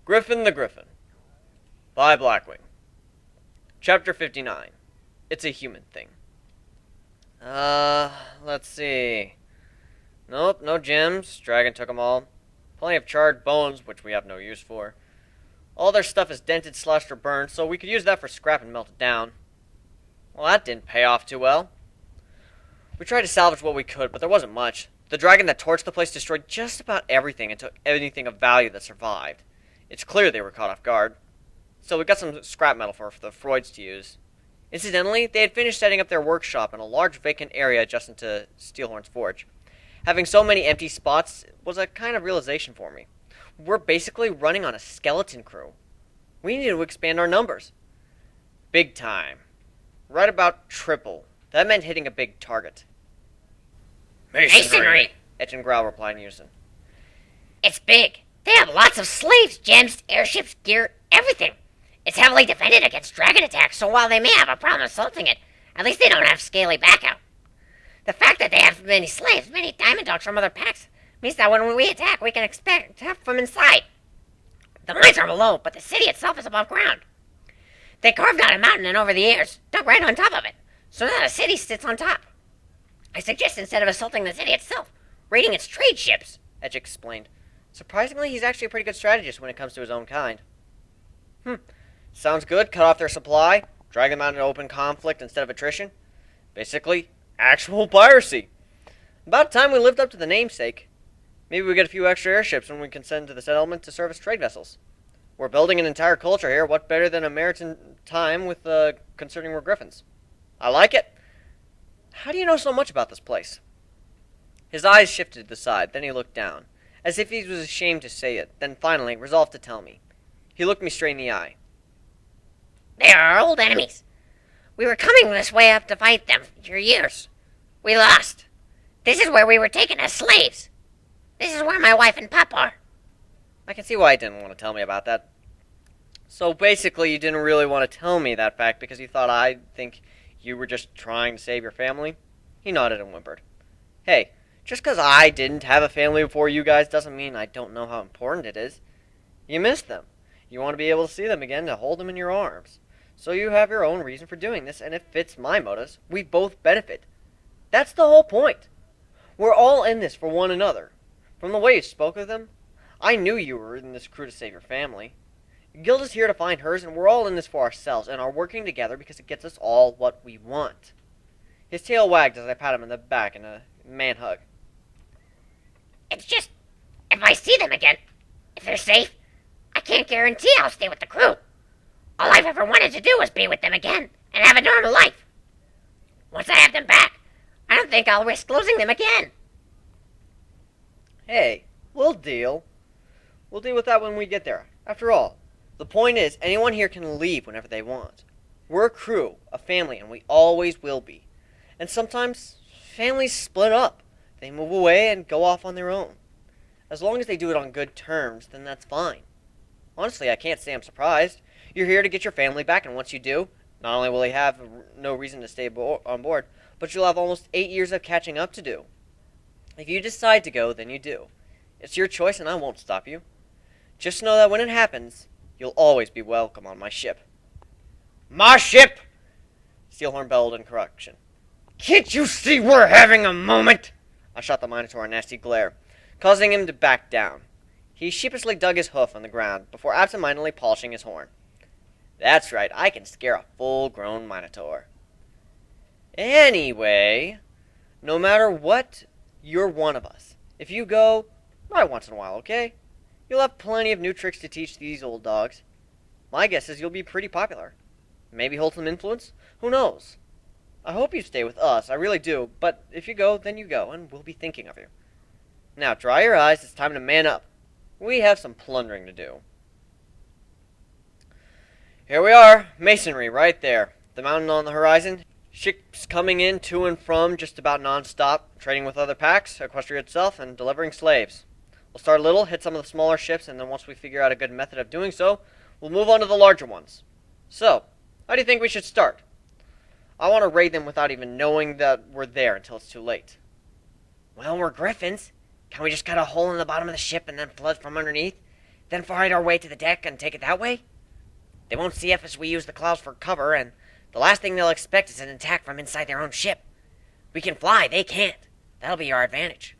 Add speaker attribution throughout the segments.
Speaker 1: Griffin the Griffin by BlackWing. Chapter 59. It's a human thing. Let's see. Nope, no gems. Dragon took them all. Plenty of charred bones, which we have no use for. All their stuff is dented, slashed, or burned, so we could use that for scrap and melt it down. Well, that didn't pay off too well. We tried to salvage what we could, but there wasn't much. The dragon that torched the place destroyed just about everything and took anything of value that survived. It's clear they were caught off guard. So we got some scrap metal for the Freuds to use. Incidentally, they had finished setting up their workshop in a large vacant area adjacent to Steelhorn's forge. Having so many empty spots was a kind of realization for me. We're basically running on a skeleton crew. We need to expand our numbers. Big time. Right about triple. That meant hitting a big target.
Speaker 2: Masonry!
Speaker 1: Etch and Growl replied in unison.
Speaker 2: It's big. They have lots of slaves, gems, airships, gear, everything. It's heavily defended against dragon attacks, so while they may have a problem assaulting it, at least they don't have scaly backup. The fact that they have many slaves, many diamond dogs from other packs, means that when we attack, we can expect help from inside. The mines are below, but the city itself is above ground. They carved out a mountain and over the years, dug right on top of it, so now the city sits on top. I suggest instead of assaulting the city itself, raiding its trade ships,
Speaker 1: Edge explained. Surprisingly, he's actually a pretty good strategist when it comes to his own kind. Sounds good. Cut off their supply, drag them out into open conflict instead of attrition. Basically, actual piracy. About time we lived up to the namesake. Maybe we get a few extra airships when we can send to the settlement to serve as trade vessels. We're building an entire culture here. What better than a maritime time with concerning we're griffins? I like it. How do you know so much about this place? His eyes shifted to the side, then he looked down, as if he was ashamed to say it, then finally resolved to tell me. He looked me straight in the eye.
Speaker 2: they are our old enemies. We were coming this way up to fight them for years. We lost. This is where we were taken as slaves. This is where my wife and Pop are.
Speaker 1: I can see why you didn't want to tell me about that. So basically, you didn't really want to tell me that fact because you thought I'd think you were just trying to save your family? He nodded and whimpered. Hey, just because I didn't have a family before you guys doesn't mean I don't know how important it is. You miss them. You want to be able to see them again, to hold them in your arms. So you have your own reason for doing this, and it fits my motives. We both benefit. That's the whole point. We're all in this for one another. From the way you spoke of them, I knew you were in this crew to save your family. Gilda's here to find hers, and we're all in this for ourselves, and are working together because it gets us all what we want. His tail wagged as I pat him in the back in a man hug.
Speaker 2: It's just, if I see them again, if they're safe, I can't guarantee I'll stay with the crew. All I've ever wanted to do was be with them again and have a normal life. Once I have them back, I don't think I'll risk losing them again.
Speaker 1: Hey, we'll deal. We'll deal with that when we get there. After all, the point is, anyone here can leave whenever they want. We're a crew, a family, and we always will be. And sometimes, families split up. They move away and go off on their own. As long as they do it on good terms, then that's fine. Honestly, I can't say I'm surprised. You're here to get your family back, and once you do, not only will they have no reason to stay on board, but you'll have almost 8 years of catching up to do. If you decide to go, then you do. It's your choice, and I won't stop you. Just know that when it happens, you'll always be welcome on my ship. My ship! Steelhorn bellowed in correction. Can't you see we're having a moment? I shot the Minotaur a nasty glare, causing him to back down. He sheepishly dug his hoof on the ground before absentmindedly polishing his horn. That's right, I can scare a full-grown Minotaur. Anyway, no matter what, you're one of us. If you go, right once in a while, okay? You'll have plenty of new tricks to teach these old dogs. My guess is you'll be pretty popular. Maybe hold some influence? Who knows? I hope you stay with us, I really do, but if you go, then you go, and we'll be thinking of you. Now, dry your eyes, it's time to man up. We have some plundering to do. Here we are, masonry right there. The mountain on the horizon. Ships coming in to and from just about non-stop, trading with other packs, Equestria itself, and delivering slaves. We'll start little, hit some of the smaller ships, and then once we figure out a good method of doing so, we'll move on to the larger ones. So, how do you think we should start? I want to raid them without even knowing that we're there until it's too late. Well, we're griffins. Can we just cut a hole in the bottom of the ship and then flood from underneath?
Speaker 2: Then fight our way to the deck and take it that way? They won't see us as we use the clouds for cover, and the last thing they'll expect is an attack from inside their own ship. We can fly, they can't. That'll be our advantage.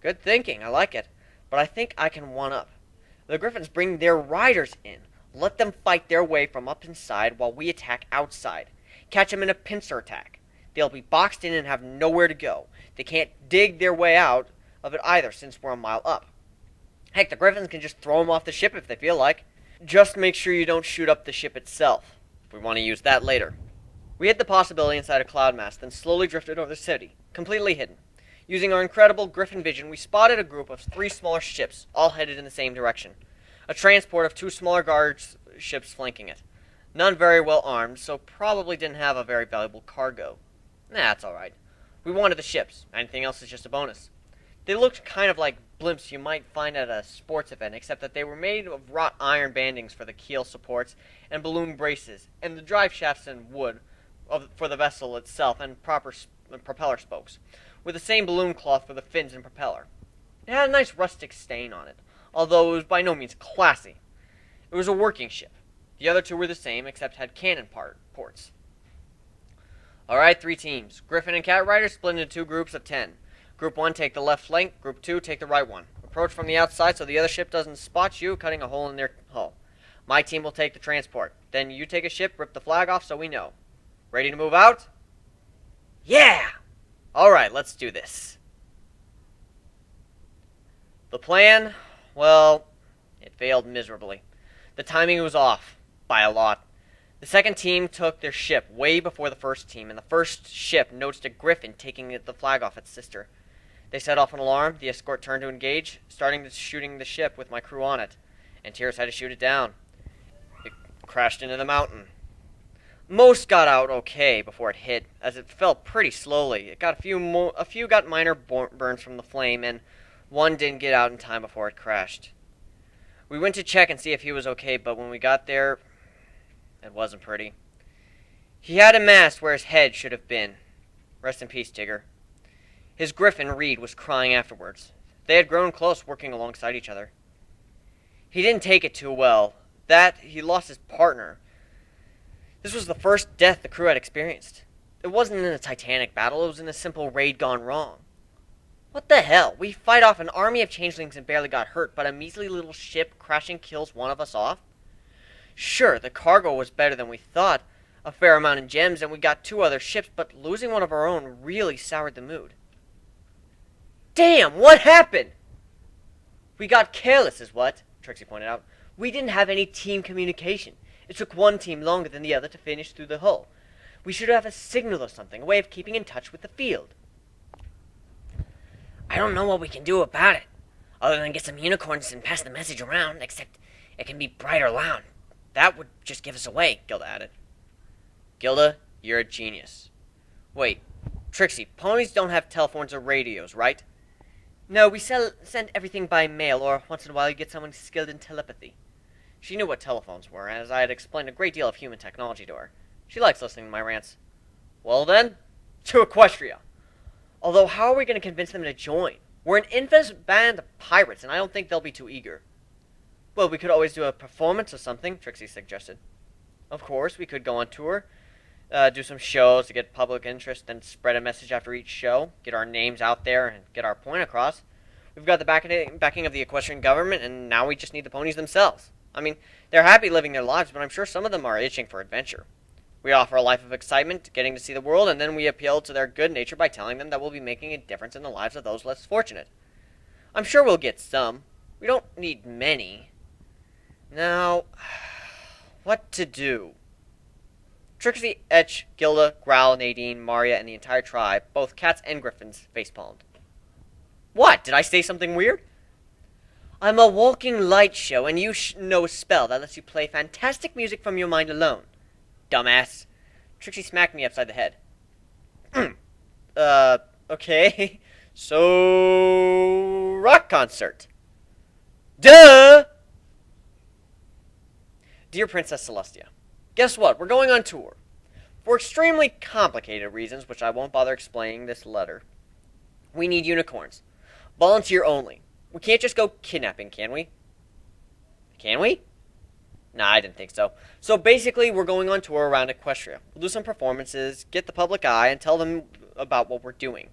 Speaker 1: Good thinking, I like it. But I think I can one up. The Griffins bring their riders in. Let them fight their way from up inside while we attack outside. Catch them in a pincer attack. They'll be boxed in and have nowhere to go. They can't dig their way out of it either since we're a mile up. Heck, the Griffins can just throw them off the ship if they feel like. Just make sure you don't shoot up the ship itself, if we want to use that later. We hid the possibility inside a cloud mass, then slowly drifted over the city, completely hidden. Using our incredible Griffin vision, we spotted a group of 3 smaller ships, all headed in the same direction. A transport of 2 smaller guard ships flanking it. None very well armed, so probably didn't have a very valuable cargo. That's alright. We wanted the ships. Anything else is just a bonus. They looked kind of like blimps you might find at a sports event, except that they were made of wrought iron bandings for the keel supports and balloon braces, and the drive shafts and wood for the vessel itself, and proper propeller spokes, with the same balloon cloth for the fins and propeller. It had a nice rustic stain on it, although it was by no means classy. It was a working ship. The other 2 were the same, except had cannon ports. Alright, 3 teams. Griffin and Cat Riders split into 2 groups of 10. Group 1 take the left flank, Group 2 take the right one. Approach from the outside so the other ship doesn't spot you, cutting a hole in their hull. My team will take the transport. Then you take a ship, rip the flag off so we know. Ready to move out? Yeah! Alright, let's do this. The plan, well, it failed miserably. The timing was off, by a lot. The second team took their ship way before the first team, and the first ship noticed a Griffin taking the flag off its sister. They set off an alarm, the escort turned to engage, starting shooting the ship with my crew on it, and Tears had to shoot it down. It crashed into the mountain. Most got out okay before it hit, as it fell pretty slowly. It got a few got minor burns from the flame, and one didn't get out in time before it crashed. We went to check and see if he was okay, but when we got there, it wasn't pretty. He had a mast where his head should have been. Rest in peace, Tigger. His Griffin, Reed, was crying afterwards. They had grown close, working alongside each other. He didn't take it too well. He lost his partner. This was the first death the crew had experienced. It wasn't in a titanic battle, it was in a simple raid gone wrong. What the hell? We fight off an army of changelings and barely got hurt, but a measly little ship crashing kills one of us off? Sure, the cargo was better than we thought, a fair amount in gems, and we got 2 other ships, but losing one of our own really soured the mood. Damn, what happened? We got careless is what, Trixie pointed out. We didn't have any team communication. It took one team longer than the other to finish through the hull. We should have a signal or something, a way of keeping in touch with the field.
Speaker 2: I don't know what we can do about it, other than get some unicorns and pass the message around, except it can be bright or loud. That would just give us away,
Speaker 1: Gilda added. Gilda, you're a genius. Wait, Trixie, ponies don't have telephones or radios, right? No, we send everything by mail, or once in a while you get someone skilled in telepathy. She knew what telephones were, as I had explained a great deal of human technology to her. She likes listening to my rants. Well then, to Equestria. Although, how are we going to convince them to join? We're an infamous band of pirates, and I don't think they'll be too eager. Well, we could always do a performance or something, Trixie suggested. Of course, we could go on tour, do some shows to get public interest, then spread a message after each show, get our names out there, and get our point across. We've got the backing of the equestrian government, and now we just need the ponies themselves. I mean, they're happy living their lives, but I'm sure some of them are itching for adventure. We offer a life of excitement, getting to see the world, and then we appeal to their good nature by telling them that we'll be making a difference in the lives of those less fortunate. I'm sure we'll get some. We don't need many. Now, what to do? Trixie, Etch, Gilda, Growl, Nadine, Maria, and the entire tribe, both cats and griffins, facepalmed. What? Did I say something weird? I'm a walking light show, and you know a spell that lets you play fantastic music from your mind alone. Dumbass. Trixie smacked me upside the head. Okay. So, rock concert. Duh! Dear Princess Celestia, guess what? We're going on tour. For extremely complicated reasons, which I won't bother explaining this letter, we need unicorns. Volunteer only. We can't just go kidnapping, can we? Can we? Nah, I didn't think so. So basically, we're going on tour around Equestria. We'll do some performances, get the public eye, and tell them about what we're doing.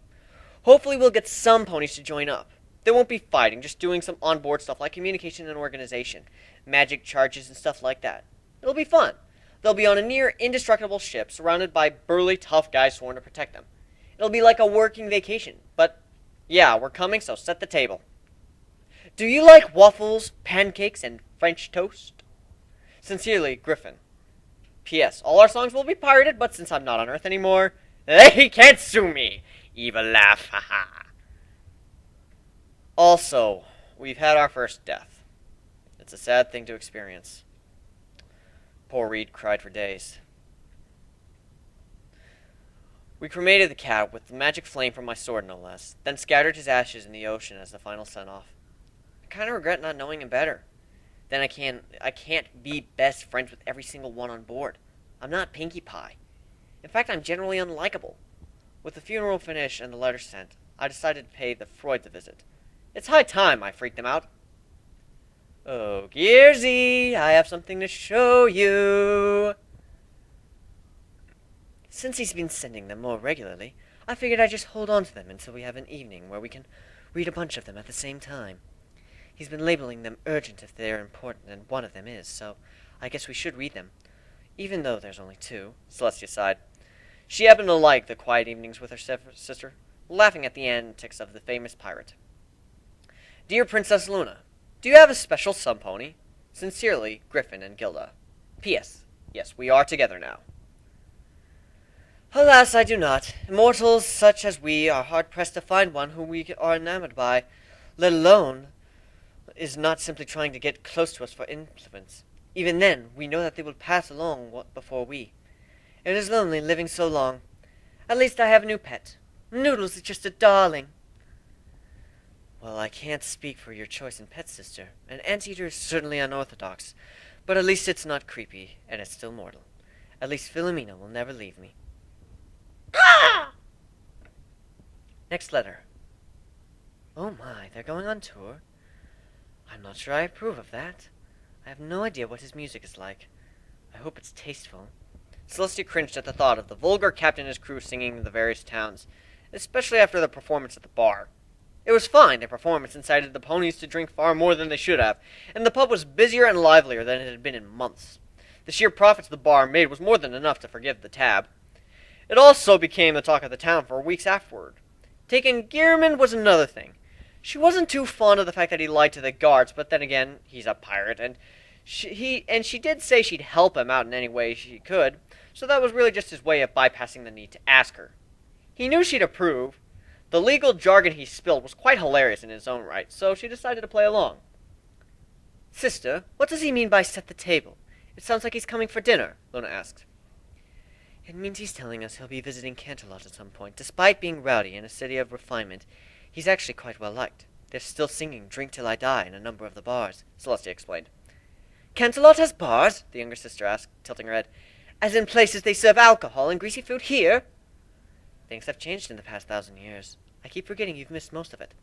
Speaker 1: Hopefully, we'll get some ponies to join up. They won't be fighting, just doing some onboard stuff like communication and organization, magic charges, and stuff like that. It'll be fun. They'll be on a near indestructible ship, surrounded by burly, tough guys sworn to protect them. It'll be like a working vacation, but yeah, we're coming, so set the table. Do you like waffles, pancakes, and French toast? Sincerely, Griffin. P.S. All our songs will be pirated, but since I'm not on Earth anymore, they can't sue me. Evil laugh, haha. Also, we've had our first death. It's a sad thing to experience. Poor Reed cried for days. We cremated the cat with the magic flame from my sword, no less, then scattered his ashes in the ocean as the final send-off. I kind of regret not knowing him better. Then I can't be best friends with every single one on board. I'm not Pinkie Pie. In fact, I'm generally unlikable. With the funeral finished and the letter sent, I decided to pay the Freuds a visit. It's high time I freaked them out. Oh, Gearsy, I have something to show you. Since he's been sending them more regularly, I figured I'd just hold on to them until we have an evening where we can read a bunch of them at the same time. He's been labeling them urgent if they're important, and one of them is, so I guess we should read them. Even though there's only two, Celestia sighed. She happened to like the quiet evenings with her sister, laughing at the antics of the famous pirate. Dear Princess Luna, do you have a special sun-pony? Sincerely, Griffin and Gilda. P.S. Yes, we are together now. Alas, I do not. Immortals such as we are hard-pressed to find one whom we are enamored by, let alone is not simply trying to get close to us for influence. Even then, we know that they will pass along before we. It is lonely living so long. At least I have a new pet. Noodles is just a darling. Well, I can't speak for your choice in pet, sister. An anteater is certainly unorthodox, but at least it's not creepy, and it's still mortal. At least Philomena will never leave me. Next letter. Oh my, they're going on tour? I'm not sure I approve of that. I have no idea what his music is like. I hope it's tasteful. Celestia cringed at the thought of the vulgar captain and his crew singing in the various towns, especially after the performance at the bar. It was fine. Their performance incited the ponies to drink far more than they should have, and the pub was busier and livelier than it had been in months. The sheer profits the bar made was more than enough to forgive the tab. It also became the talk of the town for weeks afterward. Taking Gearman was another thing. She wasn't too fond of the fact that he lied to the guards, but then again, he's a pirate, and she did say she'd help him out in any way she could, so that was really just his way of bypassing the need to ask her. He knew she'd approve. The legal jargon he spilled was quite hilarious in his own right, so she decided to play along. Sister, what does he mean by set the table? It sounds like he's coming for dinner, Luna asked. It means he's telling us he'll be visiting Canterlot at some point. Despite being rowdy in a city of refinement, he's actually quite well liked. They're still singing Drink Till I Die in a number of the bars, Celestia explained. Canterlot has bars? The younger sister asked, tilting her head. As in places they serve alcohol and greasy food here? Things have changed in the past 1,000 years. I keep forgetting you've missed most of it.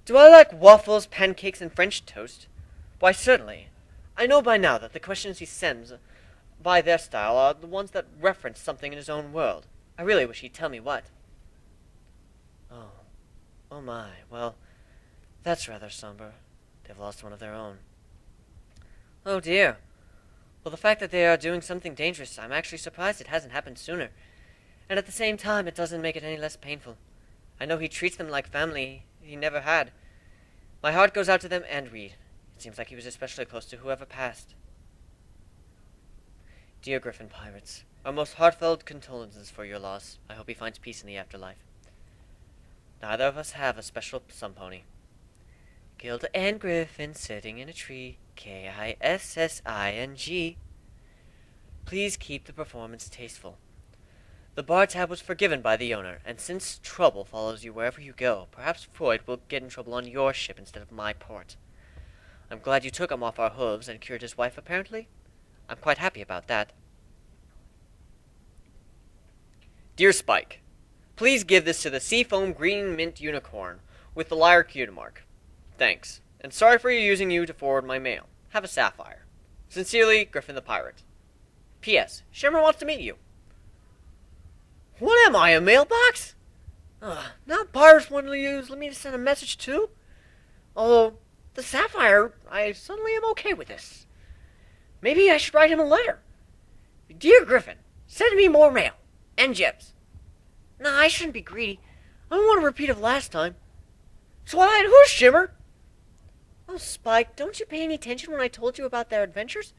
Speaker 1: Do I like waffles, pancakes, and French toast? Why, certainly. I know by now that the questions he sends by their style are the ones that reference something in his own world. I really wish he'd tell me what. Oh my, well, that's rather somber. They've lost one of their own. Oh dear. Well, the fact that they are doing something dangerous, I'm actually surprised it hasn't happened sooner. And at the same time, it doesn't make it any less painful. I know he treats them like family he never had. My heart goes out to them and Reed. It seems like he was especially close to whoever passed. Dear Griffin Pirates, our most heartfelt condolences for your loss. I hope he finds peace in the afterlife. Neither of us have a special sun-pony. Gilda and Griffin sitting in a tree. Kissing. Please keep the performance tasteful. The bar tab was forgiven by the owner, and since trouble follows you wherever you go, perhaps Freud will get in trouble on your ship instead of my port. I'm glad you took him off our hooves and cured his wife, apparently. I'm quite happy about that. Dear Spike, please give this to the Seafoam Green Mint Unicorn with the Lyre Cutie mark. Thanks. and sorry for using you to forward my mail. Have a sapphire. Sincerely, Griffin the Pirate. P.S. Shimmer wants to meet you. What am I, a mailbox? Now pirates want to use me to send a message too? Although, the sapphire, I suddenly am okay with this. Maybe I should write him a letter. Dear Griffin, send me more mail. And gems. Nah, I shouldn't be greedy. I don't want a repeat of last time. So I had who's Shimmer? Oh, Spike, don't you pay any attention when I told you about their adventures?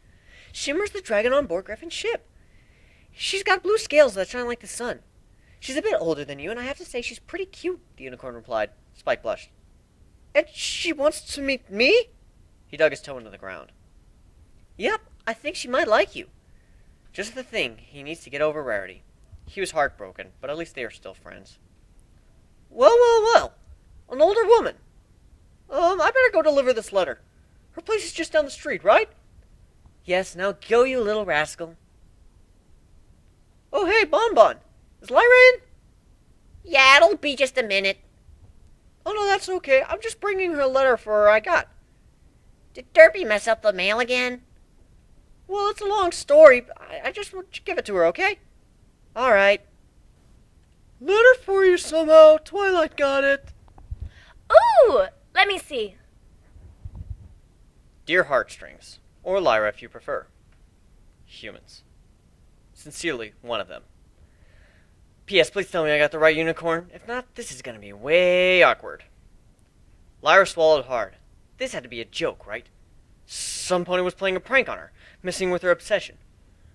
Speaker 1: Shimmer's the dragon on board Griffin's ship. She's got blue scales that shine like the sun. She's a bit older than you, and I have to say she's pretty cute, the unicorn replied. Spike blushed. And she wants to meet me? He dug his toe into the ground. Yep, I think she might like you. Just the thing, he needs to get over Rarity. He was heartbroken, but at least they are still friends. Well. An older woman. I better go deliver this letter. Her place is just down the street, right? Yes, now go, you little rascal. Oh, hey, Bonbon. Is Lyra in?
Speaker 2: Yeah, it'll be just a minute.
Speaker 1: Oh, no, that's okay. I'm just bringing her a letter for her I got.
Speaker 2: Did Derpy mess up the mail again?
Speaker 1: Well, it's a long story. I just want to give it to her, okay? All right. Letter for you somehow. Twilight got it.
Speaker 3: Ooh! Let me see.
Speaker 1: Dear Heartstrings, or Lyra if you prefer. Humans. Sincerely, one of them. P.S. Please tell me I got the right unicorn. If not, this is going to be way awkward. Lyra swallowed hard. This had to be a joke, right? Some pony was playing a prank on her, messing with her obsession.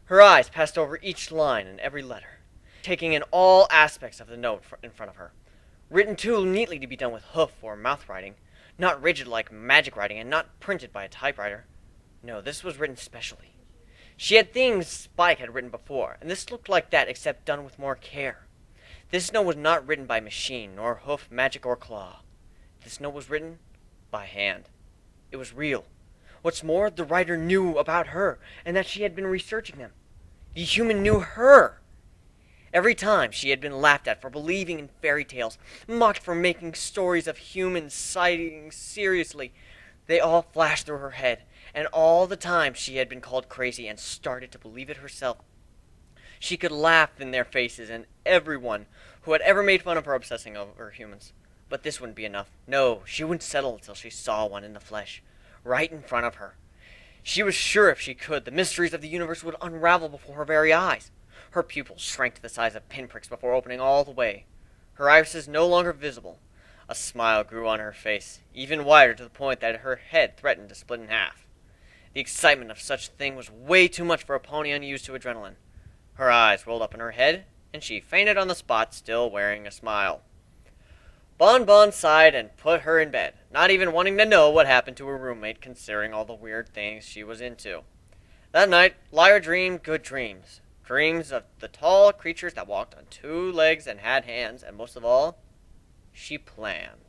Speaker 1: Her eyes passed over each line and every letter, taking in all aspects of the note in front of her. Written too neatly to be done with hoof or mouth writing, not rigid like magic writing and not printed by a typewriter. No, this was written specially. She had things Spike had written before, and this looked like that except done with more care. This note was not written by machine, nor hoof, magic, or claw. This note was written by hand. It was real. What's more, the writer knew about her, and that she had been researching them. The human knew her. Every time she had been laughed at for believing in fairy tales, mocked for making stories of human sightings seriously, they all flashed through her head, and all the time she had been called crazy and started to believe it herself. She could laugh in their faces, and everyone who had ever made fun of her obsessing over humans. But this wouldn't be enough. No, she wouldn't settle until she saw one in the flesh, right in front of her. She was sure if she could, the mysteries of the universe would unravel before her very eyes. Her pupils shrank to the size of pinpricks before opening all the way. Her irises no longer visible. A smile grew on her face, even wider to the point that her head threatened to split in half. The excitement of such a thing was way too much for a pony unused to adrenaline. Her eyes rolled up in her head, and she fainted on the spot, still wearing a smile. Bon sighed and put her in bed, not even wanting to know what happened to her roommate, considering all the weird things she was into. That night, Lyra dreamed good dreams. Dreams of the tall creatures that walked on two legs and had hands, and most of all, she planned.